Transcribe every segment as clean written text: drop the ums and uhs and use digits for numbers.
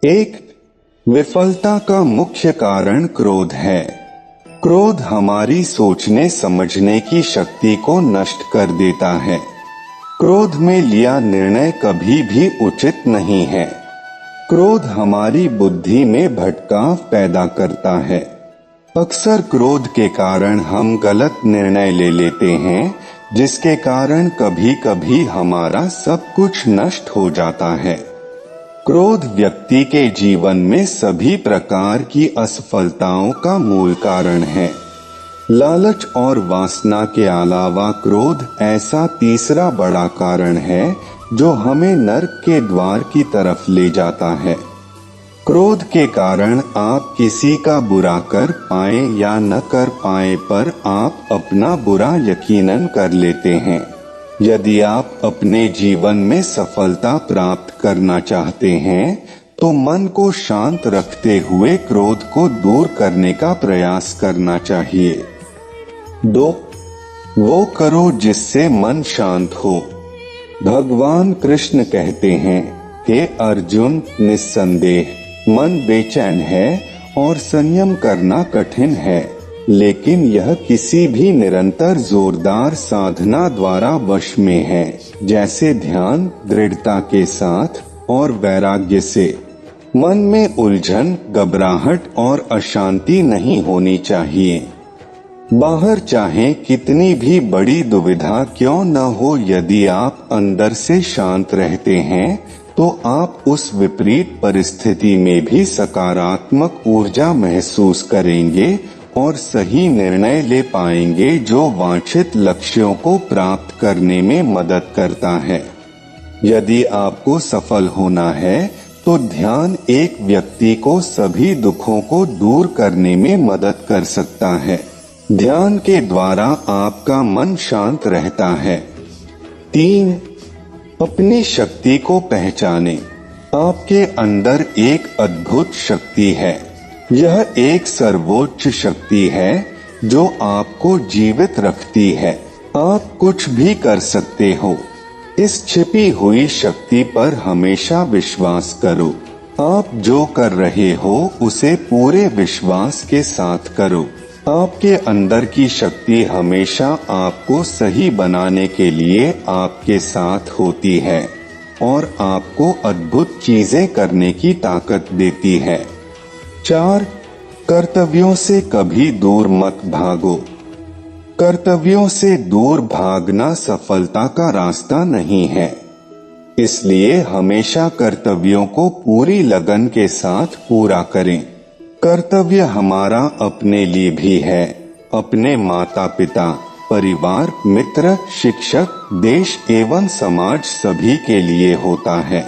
एक, विफलता का मुख्य कारण क्रोध है। क्रोध हमारी सोचने समझने की शक्ति को नष्ट कर देता है। क्रोध में लिया निर्णय कभी भी उचित नहीं है। क्रोध हमारी बुद्धि में भटकाव पैदा करता है। अक्सर क्रोध के कारण हम गलत निर्णय ले लेते हैं, जिसके कारण कभी कभी हमारा सब कुछ नष्ट हो जाता है। क्रोध व्यक्ति के जीवन में सभी प्रकार की असफलताओं का मूल कारण है। लालच और वासना के अलावा क्रोध ऐसा तीसरा बड़ा कारण है जो हमें नरक के द्वार की तरफ ले जाता है। क्रोध के कारण आप किसी का बुरा कर पाए या न कर पाए पर आप अपना बुरा यकीनन कर लेते हैं। यदि आप अपने जीवन में सफलता प्राप्त करना चाहते हैं तो मन को शांत रखते हुए क्रोध को दूर करने का प्रयास करना चाहिए। 2. वो करो जिससे मन शांत हो। भगवान कृष्ण कहते हैं, हे अर्जुन, निस्संदेह मन बेचैन है और संयम करना कठिन है, लेकिन यह किसी भी निरंतर जोरदार साधना द्वारा वश में है, जैसे ध्यान, दृढ़ता के साथ और वैराग्य से। मन में उलझन, घबराहट और अशांति नहीं होनी चाहिए। बाहर चाहे कितनी भी बड़ी दुविधा क्यों न हो, यदि आप अंदर से शांत रहते हैं तो आप उस विपरीत परिस्थिति में भी सकारात्मक ऊर्जा महसूस करेंगे और सही निर्णय ले पाएंगे जो वांछित लक्ष्यों को प्राप्त करने में मदद करता है। यदि आपको सफल होना है तो ध्यान एक व्यक्ति को सभी दुखों को दूर करने में मदद कर सकता है। ध्यान के द्वारा आपका मन शांत रहता है। 3. अपनी शक्ति को पहचाने। आपके अंदर एक अद्भुत शक्ति है। यह एक सर्वोच्च शक्ति है जो आपको जीवित रखती है। आप कुछ भी कर सकते हो। इस छिपी हुई शक्ति पर हमेशा विश्वास करो। आप जो कर रहे हो उसे पूरे विश्वास के साथ करो। आपके अंदर की शक्ति हमेशा आपको सही बनाने के लिए आपके साथ होती है और आपको अद्भुत चीजें करने की ताकत देती है। 4. कर्तव्यों से कभी दूर मत भागो। कर्तव्यों से दूर भागना सफलता का रास्ता नहीं है। इसलिए हमेशा कर्तव्यों को पूरी लगन के साथ पूरा करें। कर्तव्य हमारा अपने लिए भी है, अपने माता पिता, परिवार, मित्र, शिक्षक, देश एवं समाज सभी के लिए होता है।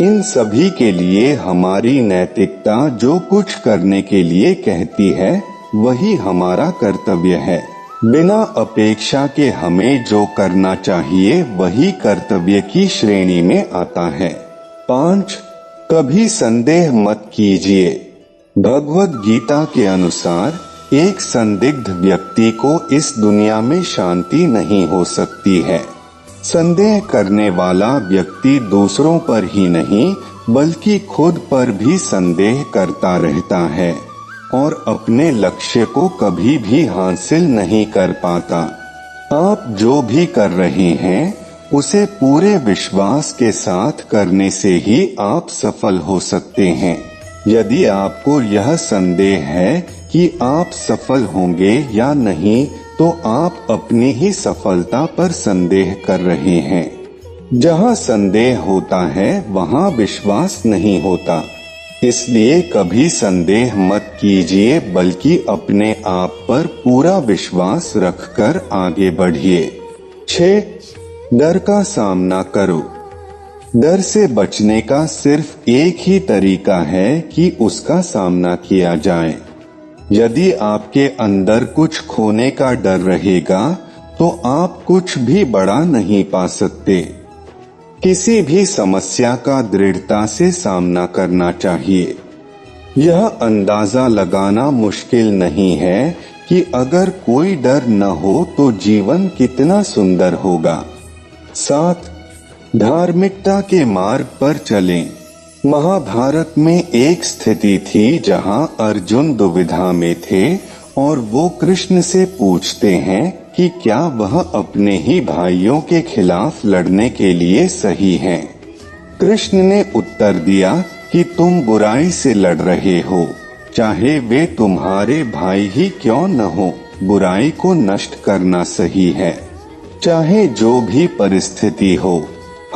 इन सभी के लिए हमारी नैतिकता जो कुछ करने के लिए कहती है वही हमारा कर्तव्य है। बिना अपेक्षा के हमें जो करना चाहिए वही कर्तव्य की श्रेणी में आता है। 5. कभी संदेह मत कीजिए। भगवद गीता के अनुसार एक संदिग्ध व्यक्ति को इस दुनिया में शांति नहीं हो सकती है। संदेह करने वाला व्यक्ति दूसरों पर ही नहीं बल्कि खुद पर भी संदेह करता रहता है और अपने लक्ष्य को कभी भी हासिल नहीं कर पाता। आप जो भी कर रहे हैं उसे पूरे विश्वास के साथ करने से ही आप सफल हो सकते हैं। यदि आपको यह संदेह है कि आप सफल होंगे या नहीं तो आप अपनी ही सफलता पर संदेह कर रहे हैं। जहाँ संदेह होता है वहाँ विश्वास नहीं होता। इसलिए कभी संदेह मत कीजिए बल्कि अपने आप पर पूरा विश्वास रखकर आगे बढ़िए। 6. डर का सामना करो। डर से बचने का सिर्फ एक ही तरीका है कि उसका सामना किया जाए। यदि आपके अंदर कुछ खोने का डर रहेगा तो आप कुछ भी बड़ा नहीं पा सकते। किसी भी समस्या का दृढ़ता से सामना करना चाहिए। यह अंदाजा लगाना मुश्किल नहीं है कि अगर कोई डर न हो तो जीवन कितना सुंदर होगा। 7. धार्मिकता के मार्ग पर चलें। महाभारत में एक स्थिति थी जहां अर्जुन दुविधा में थे और वो कृष्ण से पूछते हैं कि क्या वह अपने ही भाइयों के खिलाफ लड़ने के लिए सही हैं? कृष्ण ने उत्तर दिया कि तुम बुराई से लड़ रहे हो, चाहे वे तुम्हारे भाई ही क्यों न हो। बुराई को नष्ट करना सही है, चाहे जो भी परिस्थिति हो।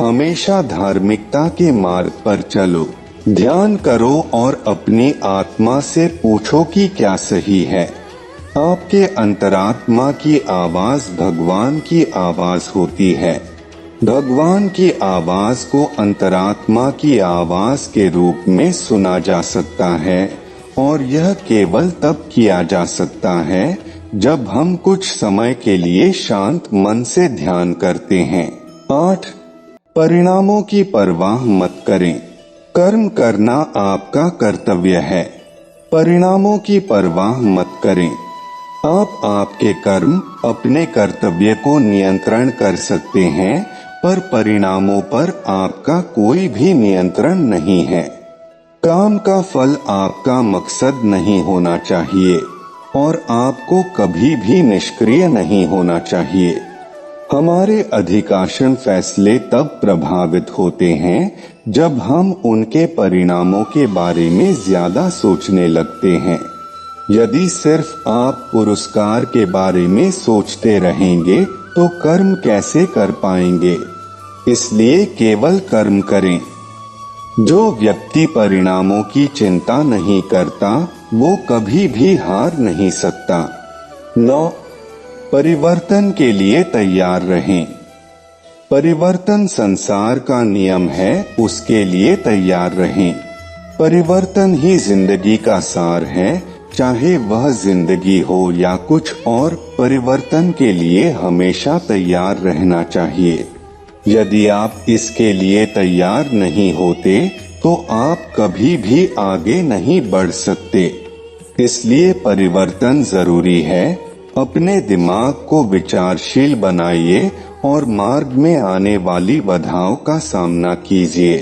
हमेशा धार्मिकता के मार्ग पर चलो, ध्यान करो और अपनी आत्मा से पूछो कि क्या सही है। आपके अंतरात्मा की आवाज भगवान की आवाज होती है। भगवान की आवाज को अंतरात्मा की आवाज के रूप में सुना जा सकता है और यह केवल तब किया जा सकता है जब हम कुछ समय के लिए शांत मन से ध्यान करते हैं। 8. परिणामों की परवाह मत करें। कर्म करना आपका कर्तव्य है, परिणामों की परवाह मत करें। आप आपके कर्म, अपने कर्तव्य को नियंत्रण कर सकते हैं, पर परिणामों पर आपका कोई भी नियंत्रण नहीं है। काम का फल आपका मकसद नहीं होना चाहिए और आपको कभी भी निष्क्रिय नहीं होना चाहिए। हमारे अधिकांश फैसले तब प्रभावित होते हैं जब हम उनके परिणामों के बारे में ज्यादा सोचने लगते हैं। यदि सिर्फ आप पुरस्कार के बारे में सोचते रहेंगे तो कर्म कैसे कर पाएंगे? इसलिए केवल कर्म करें। जो व्यक्ति परिणामों की चिंता नहीं करता वो कभी भी हार नहीं सकता। 9. परिवर्तन के लिए तैयार रहें। परिवर्तन संसार का नियम है, उसके लिए तैयार रहें। परिवर्तन ही जिंदगी का सार है, चाहे वह जिंदगी हो या कुछ और। परिवर्तन के लिए हमेशा तैयार रहना चाहिए। यदि आप इसके लिए तैयार नहीं होते तो आप कभी भी आगे नहीं बढ़ सकते। इसलिए परिवर्तन जरूरी है। अपने दिमाग को विचारशील बनाइए और मार्ग में आने वाली बाधाओं का सामना कीजिए।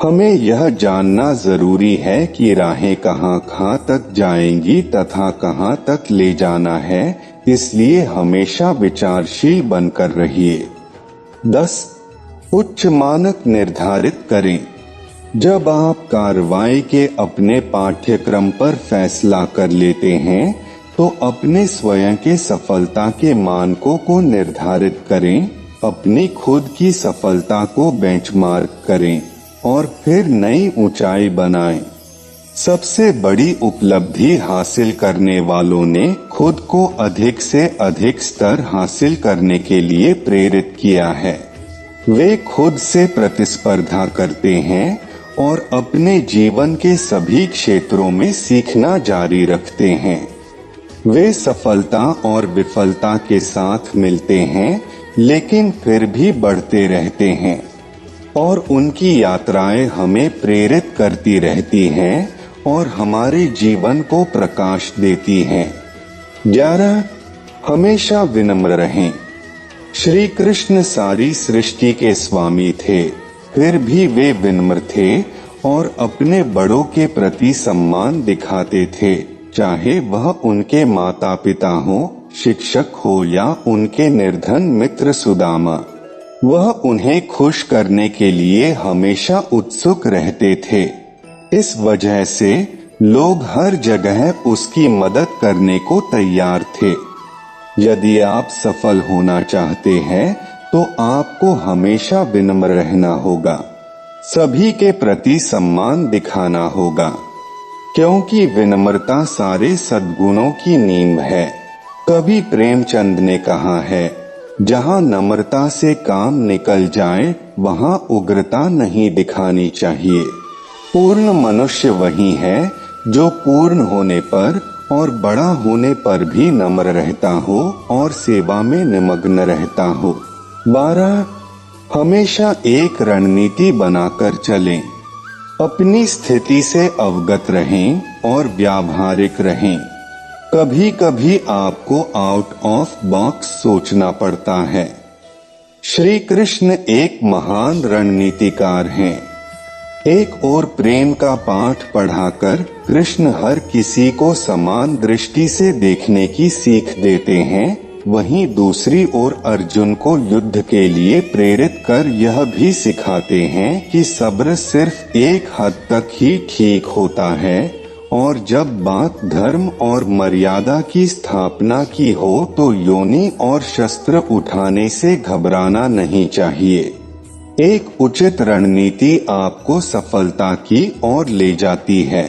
हमें यह जानना जरूरी है कि राहें कहाँ तक जाएंगी तथा कहाँ तक ले जाना है, इसलिए हमेशा विचारशील बनकर रहिए। 10. उच्च मानक निर्धारित करें। जब आप कार्रवाई के अपने पाठ्यक्रम पर फैसला कर लेते हैं तो अपने स्वयं के सफलता के मानकों को निर्धारित करें, अपनी खुद की सफलता को बेंचमार्क करें और फिर नई ऊंचाई बनाएं। सबसे बड़ी उपलब्धि हासिल करने वालों ने खुद को अधिक से अधिक स्तर हासिल करने के लिए प्रेरित किया है। वे खुद से प्रतिस्पर्धा करते हैं और अपने जीवन के सभी क्षेत्रों में सीखना जारी रखते हैं। वे सफलता और विफलता के साथ मिलते हैं, लेकिन फिर भी बढ़ते रहते हैं और उनकी यात्राएं हमें प्रेरित करती रहती हैं और हमारे जीवन को प्रकाश देती हैं। 11. हमेशा विनम्र रहें। श्री कृष्ण सारी सृष्टि के स्वामी थे, फिर भी वे विनम्र थे और अपने बड़ों के प्रति सम्मान दिखाते थे, चाहे वह उनके माता पिता हो, शिक्षक हो या उनके निर्धन मित्र सुदामा। वह उन्हें खुश करने के लिए हमेशा उत्सुक रहते थे। इस वजह से लोग हर जगह उसकी मदद करने को तैयार थे। यदि आप सफल होना चाहते हैं तो आपको हमेशा विनम्र रहना होगा, सभी के प्रति सम्मान दिखाना होगा, क्योंकि विनम्रता सारे सद्गुणों की नींव है। कवि प्रेमचंद ने कहा है, जहाँ नम्रता से काम निकल जाए वहाँ उग्रता नहीं दिखानी चाहिए। पूर्ण मनुष्य वही है जो पूर्ण होने पर और बड़ा होने पर भी नम्र रहता हो और सेवा में निमग्न रहता हो। 12. हमेशा एक रणनीति बनाकर चलें। अपनी स्थिति से अवगत रहें और व्यावहारिक रहें। कभी कभी आपको आउट ऑफ बॉक्स सोचना पड़ता है। श्री कृष्ण एक महान रणनीतिकार हैं। एक और प्रेम का पाठ पढ़ाकर कृष्ण हर किसी को समान दृष्टि से देखने की सीख देते हैं, वहीं दूसरी ओर अर्जुन को युद्ध के लिए प्रेरित कर यह भी सिखाते हैं कि सब्र सिर्फ एक हद तक ही ठीक होता है और जब बात धर्म और मर्यादा की स्थापना की हो तो योनि और शस्त्र उठाने से घबराना नहीं चाहिए। एक उचित रणनीति आपको सफलता की ओर ले जाती है।